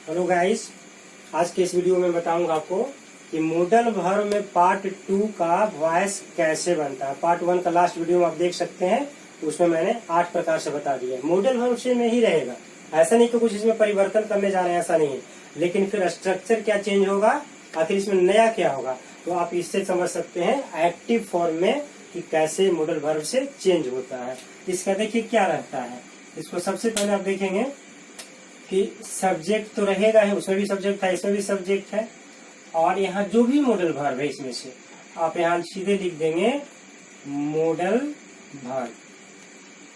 Hello guys, आज के इस वीडियो में बताऊंगा आपको कि मॉडल वर्ब में पार्ट 2 का वॉइस कैसे बनता है। पार्ट 1 का लास्ट वीडियो में आप देख सकते हैं, उसमें मैंने 8 प्रकार से बता दिया। मॉडल वर्ब से में ही रहेगा, ऐसा नहीं कि कुछ इसमें परिवर्तन करने जा रहे हैं, ऐसा नहीं है। लेकिन फिर स्ट्रक्चर क्या चेंज होगा, आखिर इसमें नया क्या होगा, तो आप इससे समझ सकते हैं एक्टिव फॉर्म में कि कैसे मॉडल वर्ब से चेंज होता है। इसका देखिए क्या रहता है। इसको सबसे पहले आप देखेंगे कि सब्जेक्ट तो रहेगा है, उसमें भी सब्जेक्ट है, इसमें भी सब्जेक्ट है। और यहाँ जो भी मॉडल वर्ब है इसमें से आप यहाँ सीधे लिख देंगे मॉडल वर्ब,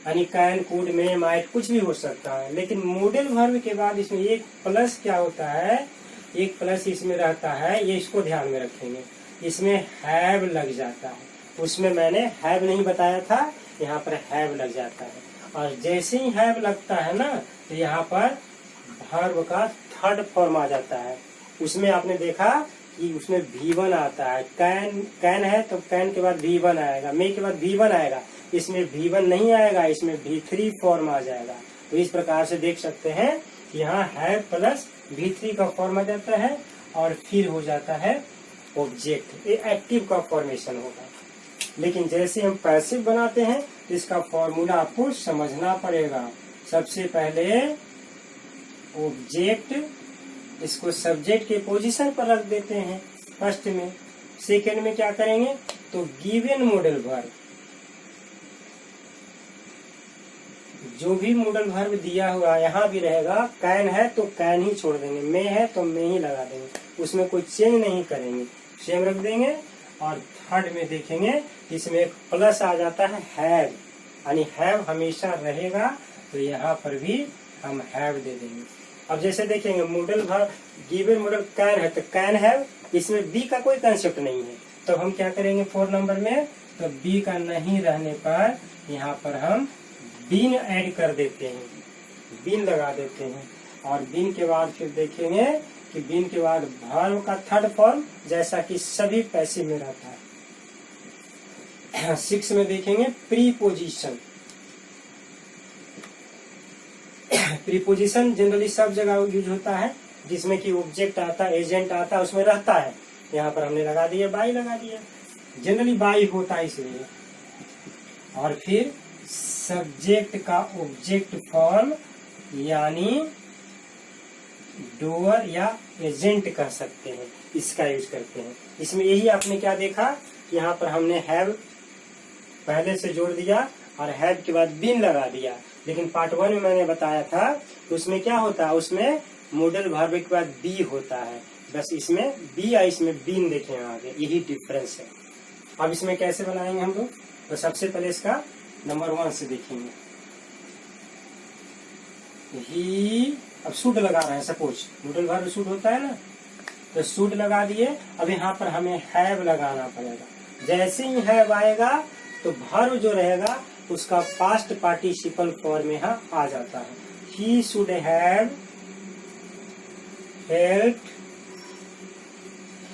यानी कैन, कुड, मे, माइट कुछ भी हो सकता है। लेकिन मॉडल वर्ब के बाद इसमें एक प्लस क्या होता है, एक प्लस इसमें रहता है, ये इसको ध्यान में रखेंगे। इसमें हैव लग जाता है, उसमें मैंने हैव नहीं बताया था, यहाँ पर हैव लग जाता है। और जैसे ही हैव लगता है ना, तो यहाँ पर वर्ब का थर्ड फॉर्म आ जाता है। उसमें आपने देखा कि उसमें V1 आता है। कैन है तो कैन के बाद V1 आएगा, मे के बाद V1 आएगा। इसमें V1 नहीं आएगा, इसमें V3 फॉर्म आ जाएगा। तो इस प्रकार से देख सकते हैं कि यहाँ हैव प्लस V3 का फॉर्म आ जाता है और फिर हो जाता है ऑब्जेक्ट। ये एक्टिव का फॉर्मेशन होगा। लेकिन जैसे हम पैसिव बनाते हैं, इसका फॉर्मूला आपको समझना पड़ेगा। सबसे पहले ऑब्जेक्ट, इसको सब्जेक्ट के पोजीशन पर रख देते हैं फर्स्ट में। सेकंड में क्या करेंगे, तो गिवन मॉडल वर्ब, जो भी मॉडल वर्ब दिया हुआ यहाँ भी रहेगा। कैन है तो कैन ही छोड़ देंगे, मे है तो मे ही लगा देंगे, उसमें कोई चेंज नहीं करेंगे, सेम रख देंगे। और थर्ड में देखेंगे इसमें एक प्लस आ जाता है हैव, यानी हैव हमेशा रहेगा, तो यहाँ पर भी हम हैव दे देंगे। अब जैसे देखेंगे modal verb given model can है तो कैन हैव, इसमें बी का कोई कंसेप्ट नहीं है, तो हम क्या करेंगे 4 नंबर में, तो बी का नहीं रहने पर यहाँ पर हम बीन ऐड कर देते हैं, बीन लगा देते हैं। और बीन के बाद फिर देखेंगे कि बीन के बाद वर्ब का थर्ड फॉर्म जैसा कि सभी पैसिव में रहता है। 6 में देखेंगे प्रीपोजिशन। प्रीपोजिशन जनरली सब जगह यूज होता है, जिसमें कि ऑब्जेक्ट आता है, एजेंट आता है, उसमें रहता है। यहाँ पर हमने लगा दिया, बाई लगा दिया, जनरली बाई होता है इसलिए। और फिर सब्जेक्ट का ऑब्जेक्ट फॉर्म, यानी डोअर या एजेंट कह सकते हैं, इसका यूज करते हैं। इसमें यही आपने क्या देखा, यहाँ पर हमने हैव पहले से जोड़ दिया और हैव के बाद बीन लगा दिया। लेकिन पार्ट 1 में मैंने बताया था तो उसमें क्या होता है, उसमें मॉडल वर्ब के बाद बी होता है, बस इसमें बी या इसमें बीन देखें आगे, यही डिफरेंस है। अब इसमें कैसे बनाएंगे हम लोग, तो सबसे पहले इसका नंबर 1 से देखेंगे। ही, अब शुड लगा रहे हैं, सपोज मॉडल वर्ब शुड होता है ना, तो शुड लगा दिए। अब यहाँ पर हमें हैव लगाना पड़ेगा। जैसे ही हैव आएगा तो वर्ब जो रहेगा उसका पास्ट पार्टिसिपल फॉर्म यहाँ आ जाता है। He should have helped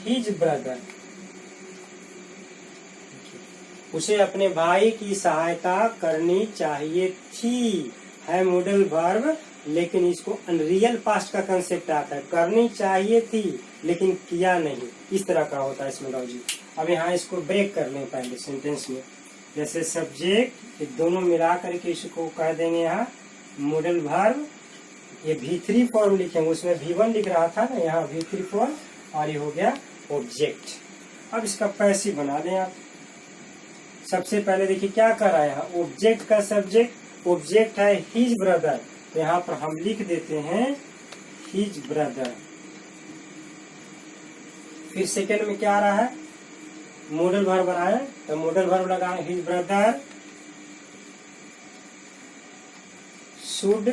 his brother, उसे अपने भाई की सहायता करनी चाहिए थी, है मॉडल वर्ब। लेकिन इसको अनरियल पास्ट का कंसेप्ट आता है, करनी चाहिए थी लेकिन किया नहीं, इस तरह का होता है इसमें लॉजिक। अब यहाँ इसको ब्रेक कर लें पहले सेंटेंस में। जैसे सब्जेक्ट, ये दोनों मिला करके इसको कह देंगे यहाँ मॉडल वर्ब। ये V3 फॉर्म लिखेंगे, उसमें V1 लिख रहा था ना, यहाँ V3 फॉर्म, और ये हो गया ऑब्जेक्ट। अब इसका पैसिव बना दें आप। सबसे पहले देखिए क्या कर रहा है यहाँ, ऑब्जेक्ट का सब्जेक्ट, ऑब्जेक्ट है हिज ब्रदर, तो यहाँ पर हम लिख देते हैं हिज ब्रदर। फिर सेकेंड में क्या आ रहा है, मॉडल वर्ब बनाए, तो मॉडल वर्ब लगाए हिज ब्रदर शुड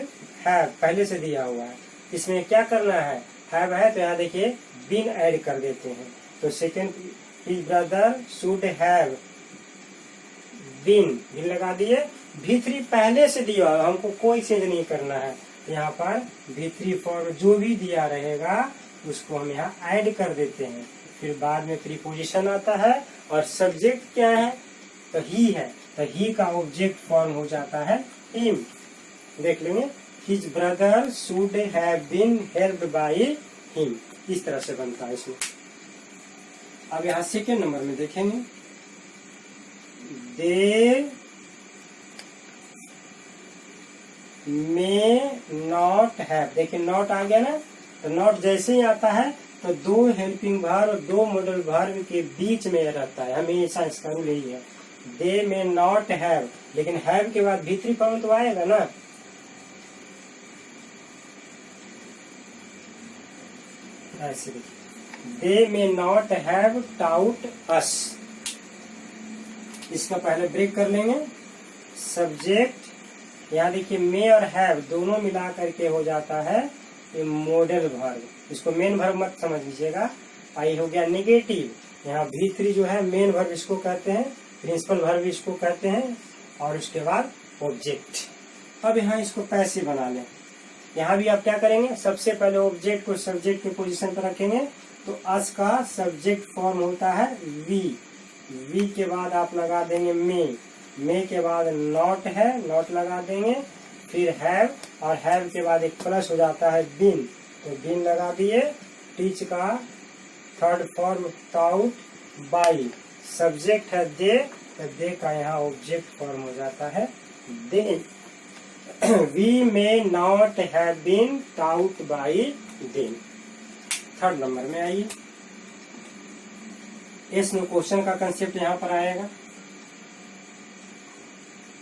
हैव, पहले से दिया हुआ है। इसमें क्या करना है, हैव है तो यहाँ देखिए बीन ऐड कर देते हैं, तो second his brother should have been लगा दिए। V3 पहले से दिया, हमको कोई चेंज नहीं करना है। यहाँ पर V3 फॉर्म जो भी दिया रहेगा उसको हम यहाँ ऐड कर देते हैं। फिर बाद में प्रीपोजिशन आता है और सब्जेक्ट क्या है, तो ही है, तो ही का ऑब्जेक्ट फॉर्म हो जाता है हिम। देख लेंगे his brother should have been helped by him, इस तरह से बनता है इसमें। अब यहाँ सेकेंड नंबर में देखेंगे, दे मे नॉट हैव, देखिए नॉट आ गया ना, तो नॉट जैसे ही आता है तो दो हेल्पिंग वर्ब और दो मॉडल वर्ब के बीच में रहता है, हमेशा इसका रूल यही है। दे मे नॉट हैव, लेकिन हैव के बाद भीतरी फॉर्म तो आएगा ना, ऐसे देखिए, दे मे नॉट हैव टाउट अस, इसका पहले ब्रेक कर लेंगे। सब्जेक्ट यहाँ देखिए मे और हैव दोनों मिला करके हो जाता है ये मॉडल वर्ब, इसको मेन वर्ब मत समझ लीजिएगा। आई हो गया नेगेटिव, यहाँ भीतरी जो है मेन वर्ब इसको कहते हैं, प्रिंसिपल वर्ब इसको कहते हैं, और उसके बाद ऑब्जेक्ट। अब यहाँ इसको पैसिव बना लें। यहाँ भी आप क्या करेंगे, सबसे पहले ऑब्जेक्ट को सब्जेक्ट के पोजीशन पर रखेंगे, तो अस का सब्जेक्ट फॉर्म होता है वी, वी के बाद आप लगा देंगे मे के बाद नॉट है, नॉट लगा देंगे, फिर हैव, और हैव के बाद एक प्लस हो जाता है बीन, तो बीन लगा दिए। टीच का third form taut, by, subject है दे, तो दे का यहाँ ऑब्जेक्ट फॉर्म हो जाता है they. We may not have been taught by them. Third number में आइए, इसमें क्वेश्चन का कंसेप्ट यहाँ पर आएगा,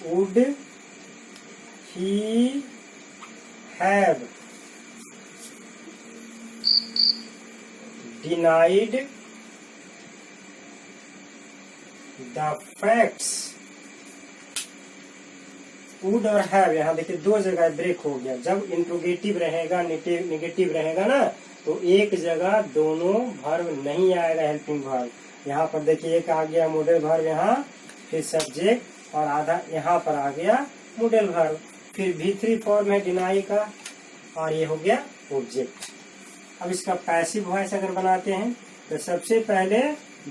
would he have denied the facts. Would और हैव यहाँ देखिए दो जगह ब्रेक हो गया, जब इंट्रोगेटिव रहेगा नेगेटिव रहेगा ना, तो एक जगह दोनों वर्ब नहीं आएगा हेल्पिंग वर्ब। यहाँ पर देखिए एक आ गया मॉडल वर्ब यहाँ, फिर सब्जेक्ट, और आधा यहाँ पर आ गया मॉडल वर्ब, फिर भीतरी फॉर्म है डिनाई का, और ये हो गया ऑब्जेक्ट। अब इसका पैसिव वॉइस अगर बनाते हैं तो सबसे पहले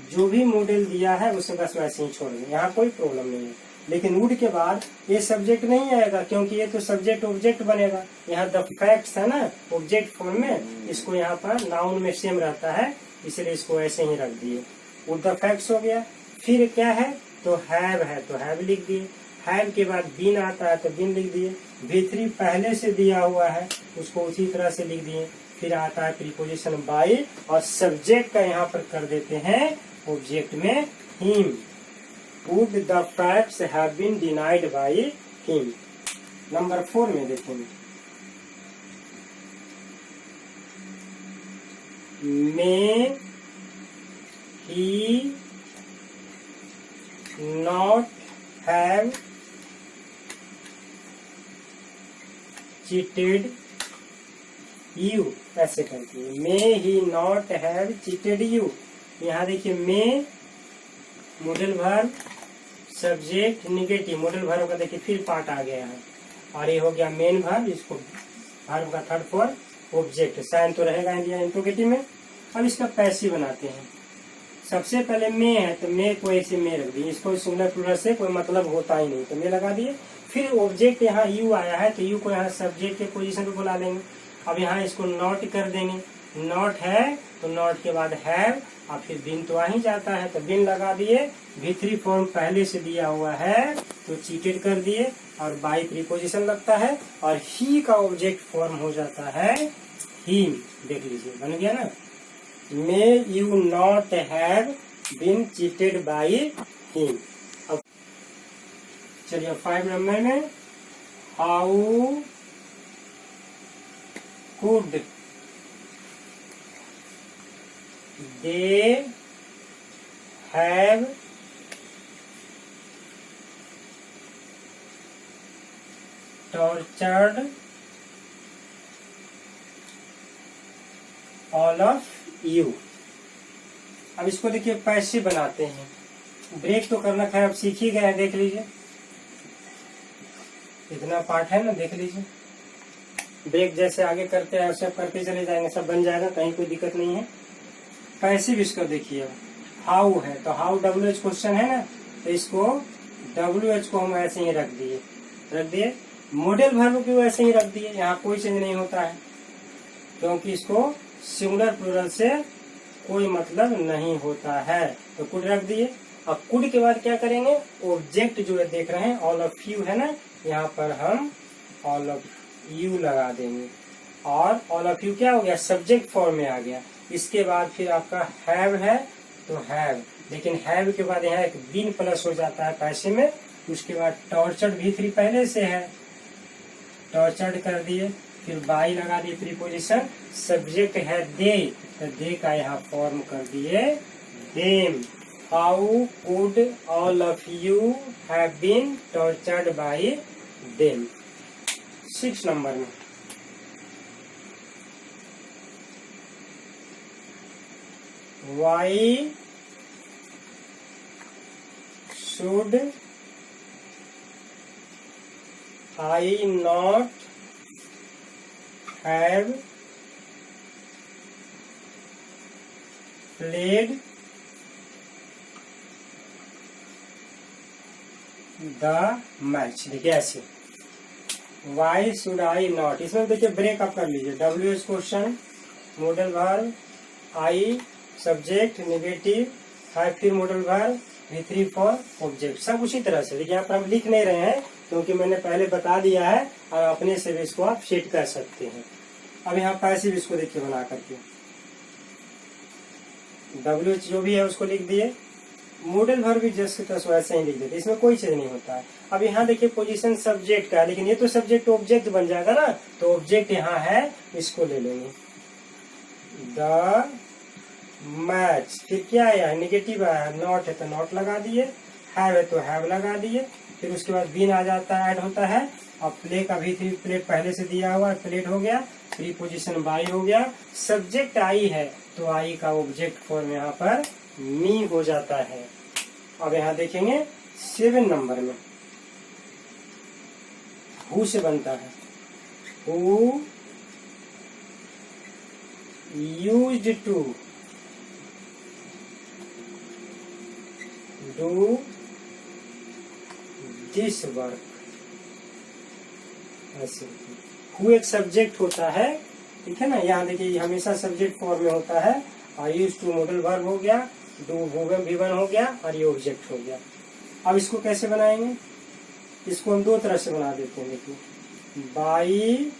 जो भी मॉडल दिया है उसे बस वैसे ही छोड़ दें, यहाँ कोई प्रॉब्लम नहीं है। लेकिन वुड के बाद ये सब्जेक्ट नहीं आएगा, क्योंकि ये तो सब्जेक्ट ऑब्जेक्ट बनेगा। यहाँ द फैक्ट्स है ना ऑब्जेक्ट फॉर्म में, इसको यहाँ पर नाउन में सेम रहता है, इसलिए इसको ऐसे ही रख दिए। वुड द फैक्ट्स हो गया। फिर क्या है, तो हैव है तो हैव लिख दिए, हैव के बाद बीन आता है तो बीन लिख दिए, भीतरी पहले से दिया हुआ है उसको उसी तरह से लिख दिए। फिर आता है प्रीपोजिशन बाई, और सब्जेक्ट का यहाँ पर कर देते हैं ऑब्जेक्ट में him. Would the facts have been denied by him. Number 4 में देखेंगे, may he not have cheated you, ऐसे करते हैं, may he not have cheated you. यहाँ देखिए may modal verb, subject negative, modal verb का देखिए फिर पार्ट आ गया है, और ये हो गया मेन वर्ब, इसको वर्ब का थर्ड फॉर्म ऑब्जेक्ट, साइन तो रहेगा इंडिया इंट्रोगेटिव में। अब इसका पैसिव बनाते हैं। सबसे पहले मे है तो मे को ऐसे मे रख दिए, इसको सिंगुलर प्लूरल से कोई मतलब होता ही नहीं, तो मे लगा दिए। फिर ऑब्जेक्ट यहाँ यू आया है तो यू को यहाँ सब्जेक्ट के पोजीशन पे बुला लेंगे। अब यहाँ इसको नॉट कर देंगे, नॉट है तो नॉट के बाद हैव, और फिर बिन तो आ ही जाता है तो बिन लगा दिए। भीतरी फॉर्म पहले से दिया हुआ है तो चीटेड कर दिए, और बाई प्रीपोजिशन लगता है, और ही का ऑब्जेक्ट फॉर्म हो जाता है हिम। देख लीजिए बन गया ना, may you not have been cheated by him. अब चलिए 5 नंबर में, how could they have tortured all of you. अब इसको देखिए पैसिव बनाते हैं। ब्रेक तो करना है, अब सीख ही गए हैं, देख लीजिए इतना पार्ट है ना, देख लीजिए। ब्रेक जैसे आगे करते हैं सब करते चले जाएंगे, सब बन जाएगा, कहीं कोई दिक्कत नहीं है। पैसिव इसको देखिए, हाउ है तो हाउ WH क्वेश्चन है ना, तो इसको WH को हम ऐसे ही रख दिए। मॉडल वर्ब को वैसे ही रख दिए, यहाँ कोई चेंज नहीं होता है क्योंकि इसको सिंगुलर प्लूरल से कोई मतलब नहीं होता है, तो कुड रख दिए। अब कुड के बाद क्या करेंगे, ऑब्जेक्ट जो है देख रहे हैं ऑल ऑफ यू है ना, यहाँ पर हम ऑल ऑफ यू लगा देंगे और ऑल ऑफ यू क्या हो गया, सब्जेक्ट फॉर्म में आ गया। इसके बाद फिर आपका हैव है तो हैव, लेकिन हैव के बाद यहाँ एक बीन प्लस हो जाता है पैसे में। उसके बाद टॉर्चर्ड V3 पहले से है, टॉर्चर्ड कर दिए, फिर बाई लगा दिए प्रीपोजिशन, सब्जेक्ट है दे, तो दे का यहाँ फॉर्म कर दिए them. How could all of you have been tortured by them. 6 number में why should I not have played the match। देखिए ऐसे why should I not, इसमें देखिए ब्रेक आप कर लीजिए, WH question, modal verb, I subject negative, है फिर modal verb, V3 for object, सब उसी तरह से। देखिए यहाँ पर हम लिख नहीं रहे हैं क्योंकि मैंने पहले बता दिया है और अपने से भी इसको आप सेट कर सकते हैं। अब यहाँ पैसिव इसको देखिए बना करके WH जो भी है उसको लिख दिए, मॉडल वर्ब भी जस्ट तस वैसे ही लिख देते, इसमें कोई चीज नहीं होता है। अब यहाँ देखिए पोजीशन सब्जेक्ट का है, लेकिन ये तो सब्जेक्ट ऑब्जेक्ट बन जाएगा ना, तो ऑब्जेक्ट यहाँ है, इसको ले लेंगे द मैच। फिर क्या है, नेगेटिव है, नॉट है तो नॉट लगा दिए, हैव है तो हैव लगा दिए, फिर उसके बाद बीन आ जाता है, ऐड होता है। अब प्ले का V3 प्लेट पहले से दिया हुआ, प्लेट हो गया, प्रीपोजिशन बाई हो गया, सब्जेक्ट आई है तो आई का ऑब्जेक्ट फॉर्म यहाँ पर मी हो जाता है। अब यहाँ देखेंगे 7 नंबर में हु से बनता है, who used to do this work. ऐसे हु एक सब्जेक्ट होता है, ठीक है ना, यहाँ देखिए हमेशा सब्जेक्ट फॉर्म में होता है। आई यूज टू मॉडल वर्ब हो गया, डू V1 हो गया और ये ऑब्जेक्ट हो गया। अब इसको कैसे बनाएंगे, इसको हम 2 तरह से बना देते हैं। देखिए बाई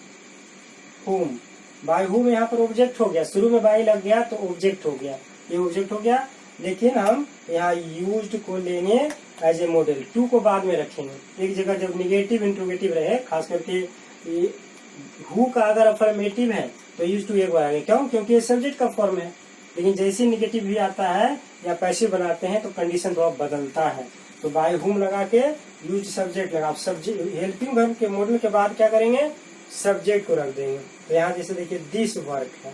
हुम, बाई हुम यहाँ पर ऑब्जेक्ट हो गया, शुरू में बाई लग गया तो ऑब्जेक्ट हो गया, ये ऑब्जेक्ट हो गया। लेकिन हम यहाँ यूज्ड को लेंगे एज ए मॉडल, टू को बाद में रखेंगे। एक जगह जब निगेटिव इंट्रोगेटिव रहे, खास करके हु का अगर अफर्मेटिव है तो यूज टू एक बार आएगा, क्यों, क्योंकि ये सब्जेक्ट का फॉर्म है। लेकिन जैसे निगेटिव भी आता है या पैसिव बनाते हैं तो कंडीशन तो अब बदलता है। तो बाय हुम लगा के यूज सब्जेक्ट लगा, सब्जेक्ट हेल्पिंग वर्ब के मॉडल के बाद क्या करेंगे, सब्जेक्ट को रख देंगे। तो यहाँ जैसे देखिए दिस वर्क है,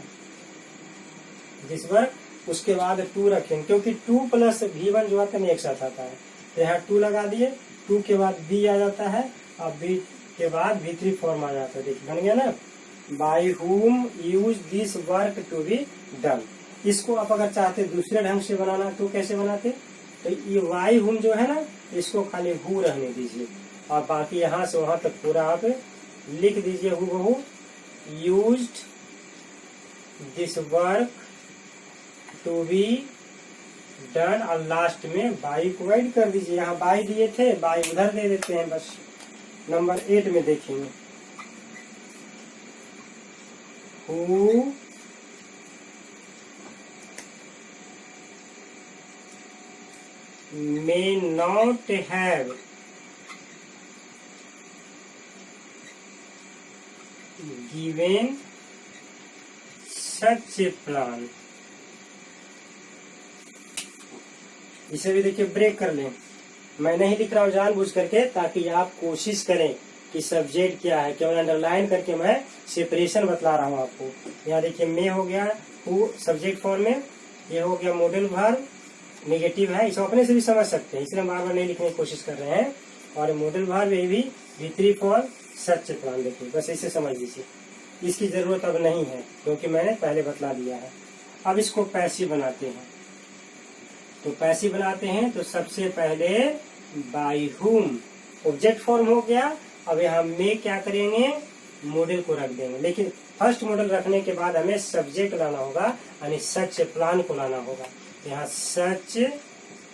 दिस वर्क, उसके बाद टू रखेंगे क्योंकि 2 + V1 जो आता है एक साथ आता है, तो यहाँ 2 लगा दिए, 2 के बाद B आ जाता है और B के बाद V3 फॉर्म आ जाता है। देखिए बन गया ना, by whom use this work to be done. इसको आप अगर चाहते दूसरे ढंग से बनाना तो कैसे बनाते, तो ये वाई हुम जो है ना, इसको खाली हु रहने दीजिए और बाकी यहाँ से वहां तक पूरा आप लिख दीजिए हु बहु, used this work to be done, और लास्ट में बाई को ऐड कर दीजिए। यहाँ बाई दिए थे, बाई उधर दे देते हैं बस। नंबर 8 में देखेंगे, who may not have given such a plan। इसे भी देखिए ब्रेक कर लें, मैं नहीं लिख रहा हूँ जानबूझ करके ताकि आप कोशिश करें कि सब्जेक्ट क्या है, केवल अंडरलाइन करके मैं सेपरेशन बतला रहा हूँ आपको। यहाँ देखिए मे हो गया हु सब्जेक्ट फॉर्म में, ये हो गया मॉडल वर्ब नेगेटिव है, इसको अपने से भी समझ सकते हैं, इसलिए हम बार बार नहीं लिखने की कोशिश कर रहे हैं। और मॉडल वर्ब ये भी V3 फॉर सच प्लान, देखिए बस इसे समझ लीजिए, इसकी जरूरत अब नहीं है क्योंकि मैंने पहले बतला दिया है। अब इसको पैसिव बनाते हैं, तो पैसिव बनाते हैं तो सबसे पहले बाय हुम ऑब्जेक्ट फॉर्म हो गया, अब यहाँ में क्या करेंगे, मॉडल को रख देंगे। लेकिन फर्स्ट मॉडल रखने के बाद हमें सब्जेक्ट लाना होगा, यानी सच प्लान को लाना होगा। यहाँ सच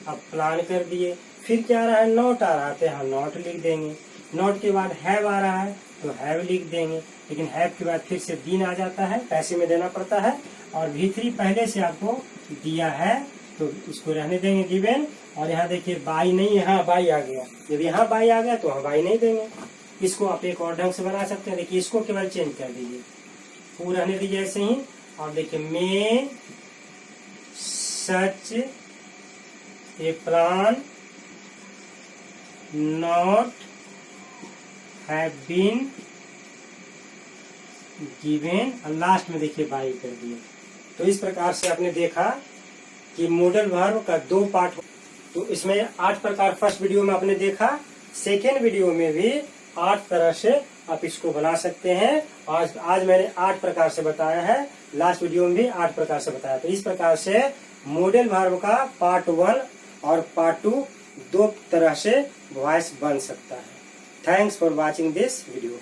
अब प्लान कर दिए। फिर क्या आ रहा है, नॉट आ रहा है, तो यहाँ नॉट लिख देंगे। नॉट के बाद हैव आ रहा है तो हैव लिख देंगे। लेकिन हैव के बाद फिर से बीन आ जाता है, पैसे में देना पड़ता है। और V3 पहले से आपको दिया है तो इसको रहने देंगे गिवन। और यहाँ देखिए बाई नहीं, यहाँ बाई आ गया। जब यहाँ बाई आ गया तो वहाँ बाई नहीं देंगे। इसको आप एक और ढंग से बना सकते हैं। देखिए इसको केवल चेंज कर दीजिए, पूरा रहने दीजिए ऐसे ही। और देखिए may such a plan not have been given, और लास्ट में देखिए बाई कर दिए। तो इस प्रकार से आपने देखा कि मॉडल वर्ब का 2 पार्ट। तो इसमें 8 प्रकार फर्स्ट वीडियो में आपने देखा। सेकेंड वीडियो में भी 8 तरह से आप इसको बना सकते हैं। आज मैंने 8 प्रकार से बताया है, लास्ट वीडियो में भी 8 प्रकार से बताया। तो इस प्रकार से मॉडल वर्ब का पार्ट 1 और पार्ट 2 2 तरह से वॉइस बन सकता है। Thanks for watching this video.